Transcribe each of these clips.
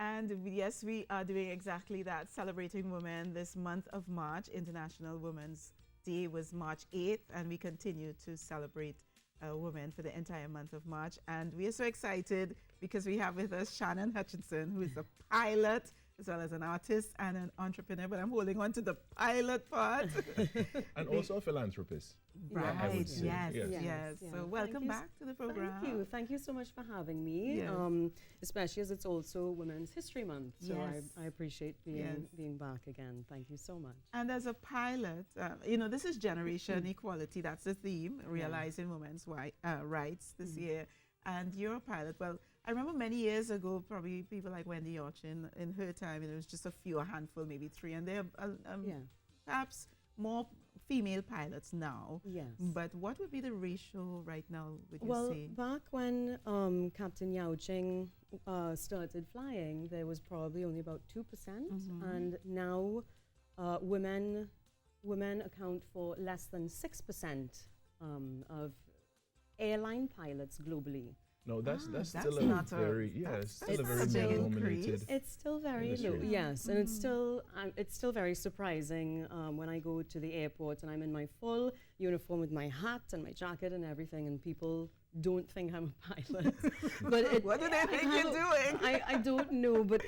And yes, we are doing exactly that, celebrating women this month of March. International Women's Day was March 8th, and we continue to celebrate women for the entire month of March. And we are so excited because we have with us Shannon Hutchinson, who is a pilot as well as an artist and an entrepreneur, but I'm holding on to the pilot part. And also a philanthropist. Right, I would say. yes. So welcome back to the program. Thank you. Thank you so much for having me, especially as it's also Women's History Month. So I appreciate being back again. Thank you so much. And as a pilot, this is Generation Equality. That's the theme, realizing women's rights this year. And you're a pilot. Well, I remember many years ago, probably people like Wendy Orchin, in her time, it was just a handful, maybe 3. And there are perhaps more female pilots now. Yes. But what would be the ratio right now, would you say? Well, back when Captain Yao Ching started flying, there was probably only about 2%. And now women account for less than 6% of airline pilots globally. No, that's still a very male-dominated. It's still very industry. low, yes, and it's still very surprising when I go to the airport and I'm in my full uniform with my hat and my jacket and everything, and people don't think I'm a pilot. But what do they think you're doing? I don't know, but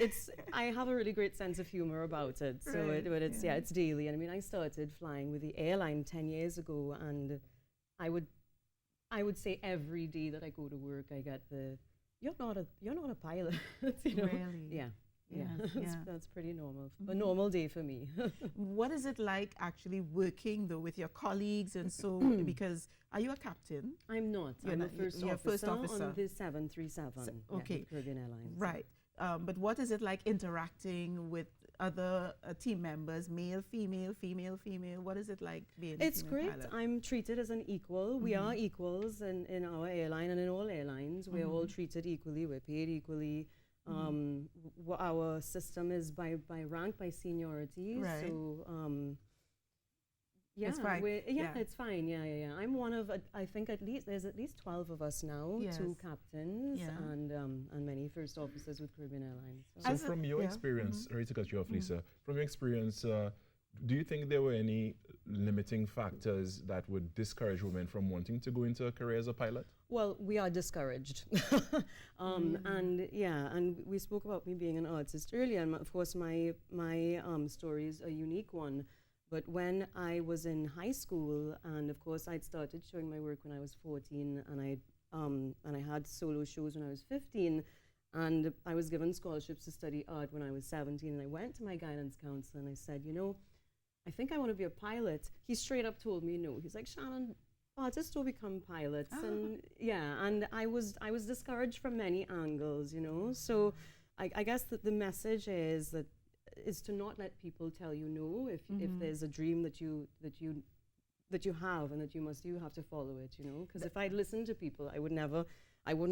I have a really great sense of humor about it. So it's daily. And I mean, I started flying with the airline 10 years ago, and I would say every day that I go to work, I get you're not a pilot. Really? Yeah. That's pretty normal. A normal day for me. What is it like actually working though with your colleagues and so? Because are you a captain? I'm not. I'm a first officer on the 737. Okay, Caribbean Airlines. Right. But what is it like interacting with other team members, male, female? What is it like being It's a female great. pilot? I'm treated as an equal. We are equals in our airline and in all airlines. We're all treated equally. We're paid equally. Our system is by rank, by seniority. Right. So it's fine. It's fine. Yeah. I'm one of I think there's at least 12 of us now. Yes. 2 captains and many first officers with Caribbean Airlines. So from your experience, sorry to cut you off, Lisa. From your experience, do you think there were any limiting factors that would discourage women from wanting to go into a career as a pilot? Well, we are discouraged. And we spoke about me being an artist earlier, and of course my story is a unique one. But when I was in high school, and of course I'd started showing my work when I was 14, and I had solo shows when I was 15, and I was given scholarships to study art when I was 17, and I went to my guidance counselor and I said, I think I want to be a pilot. He straight up told me no. He's like, Shannon, artists don't become pilots. And I was discouraged from many angles, So I guess that the message is to not let people tell you no if there's a dream that you have and that you have to follow it, Because if I'd listened to people, I wouldn't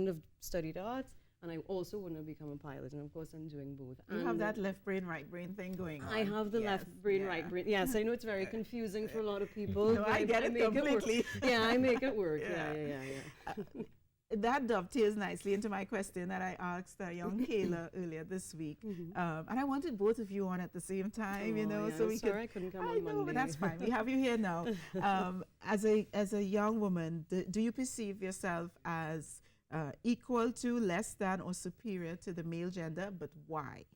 have studied art. And I also wouldn't have become a pilot, and of course I'm doing both. You have that left brain, right brain thing going on. I have the left brain, right brain. Yes, I know it's very confusing for a lot of people. No, I get it completely. I make it work. Yeah. That dovetails nicely into my question that I asked young Kayla earlier this week. And I wanted both of you on at the same time, so we I couldn't come on Monday. I know, but that's fine. We have you here now. As a young woman, do you perceive yourself as equal to, less than, or superior to the male gender? But why?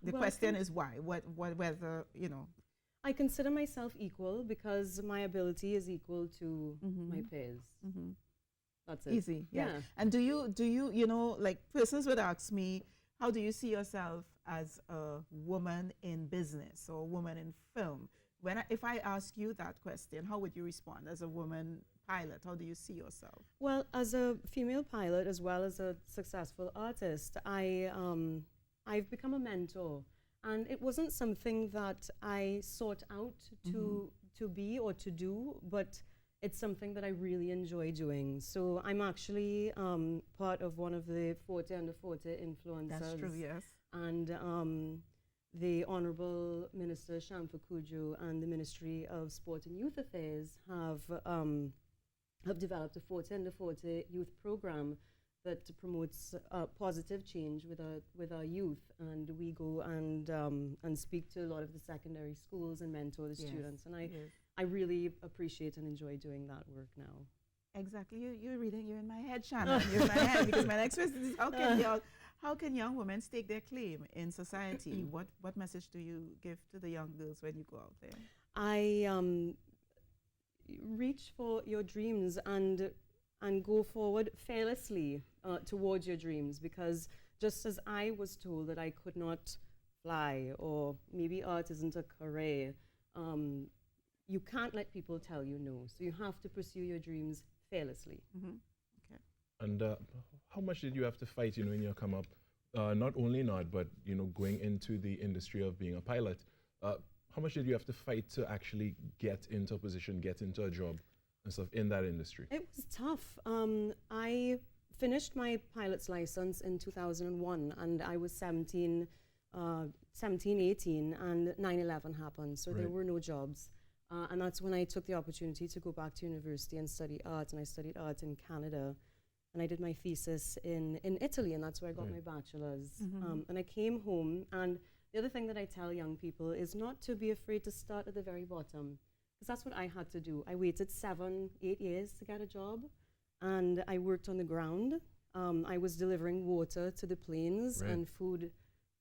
The question is why? Whether I consider myself equal because my ability is equal to my peers. That's it. Easy, yeah. And do you like persons would ask me, how do you see yourself as a woman in business or a woman in film? If I ask you that question, how would you respond as a woman pilot? How do you see yourself? Well, as a female pilot as well as a successful artist, I've become a mentor, and it wasn't something that I sought out to be or to do, but it's something that I really enjoy doing. So I'm actually part of one of the Forte Under Forte influencers. That's true, yes. And the Honorable Minister Shannon and the Ministry of Sport and Youth Affairs have developed a Forte Under Forte youth program that promotes positive change with our youth, and we go and speak to a lot of the secondary schools and mentor the students, and I really appreciate and enjoy doing that work now. Exactly. You're in my head, Shannon. You're in my head, because my next question is how can young women stake their claim in society? What message do you give to the young girls when you go out there? I reach for your dreams and go forward fearlessly towards your dreams, because just as I was told that I could not fly, or maybe art isn't a career, you can't let people tell you no. So you have to pursue your dreams fearlessly. Okay. And how much did you have to fight, in your come up, not only in art, but, going into the industry of being a pilot? How much did you have to fight to actually get into a position, get into a job and stuff in that industry? It was tough. I finished my pilot's license in 2001, and I was 17, 18, and 9/11 happened, so there were no jobs. And that's when I took the opportunity to go back to university and study art, and I studied art in Canada. And I did my thesis in Italy, and that's where I got my bachelor's. And I came home, and the other thing that I tell young people is not to be afraid to start at the very bottom, because that's what I had to do. I waited 7, 8 years to get a job, and I worked on the ground. I was delivering water to the planes and food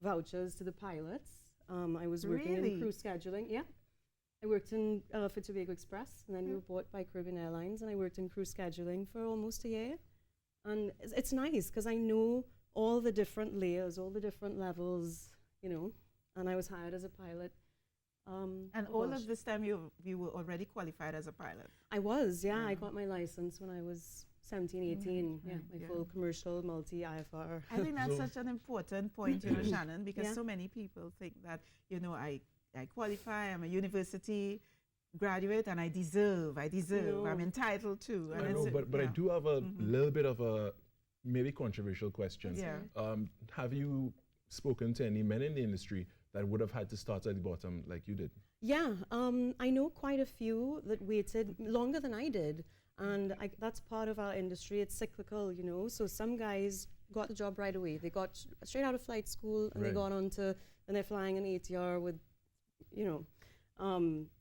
vouchers to the pilots. I was working in crew scheduling. Yeah. I worked in for Tobago Express, and then we were bought by Caribbean Airlines, and I worked in crew scheduling for almost a year. And it's nice, because I know all the different layers, all the different levels, and I was hired as a pilot. And all of this time you were already qualified as a pilot? I was, I got my license when I was 17, 18, my full commercial multi-IFR. I think that's such an important point, Shannon, because so many people think that, I qualify, I'm a university graduate, and I deserve, I'm entitled to. I know, but I do have a little bit of a maybe controversial question. Yeah. Have you spoken to any men in the industry that would have had to start at the bottom like you did? Yeah, I know quite a few that waited longer than I did, and that's part of our industry. It's cyclical, so some guys got the job right away. They got straight out of flight school, and they got on to, and they're flying an ATR with,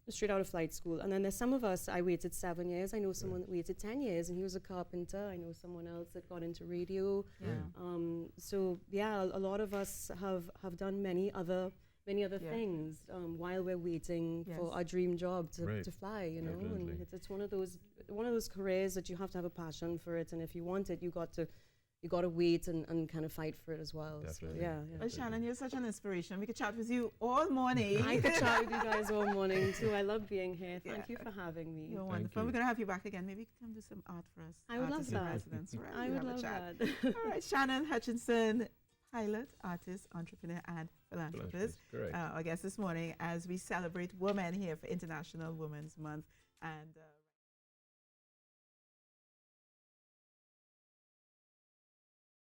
straight out of flight school. And then there's some of us, I waited 7 years. I know someone that waited 10 years, and he was a carpenter. I know someone else that got into radio. So a lot of us have done many other things while we're waiting for our dream job to fly, and it's one of those careers that you have to have a passion for it, and if you want it, you got to wait and kind of fight for it as well. Definitely. So, Well, Shannon, you're such an inspiration. We could chat with you all morning. I could chat with you guys all morning too. I love being here. Thank you for having me. You're wonderful. We're going to have you back again. Maybe you could come do some art for us. I would love that. Residence, right? I would love that. All right, Shannon Hutchinson, pilot, artist, entrepreneur, and philanthropist. Our guest this morning as we celebrate women here for International Women's Month. And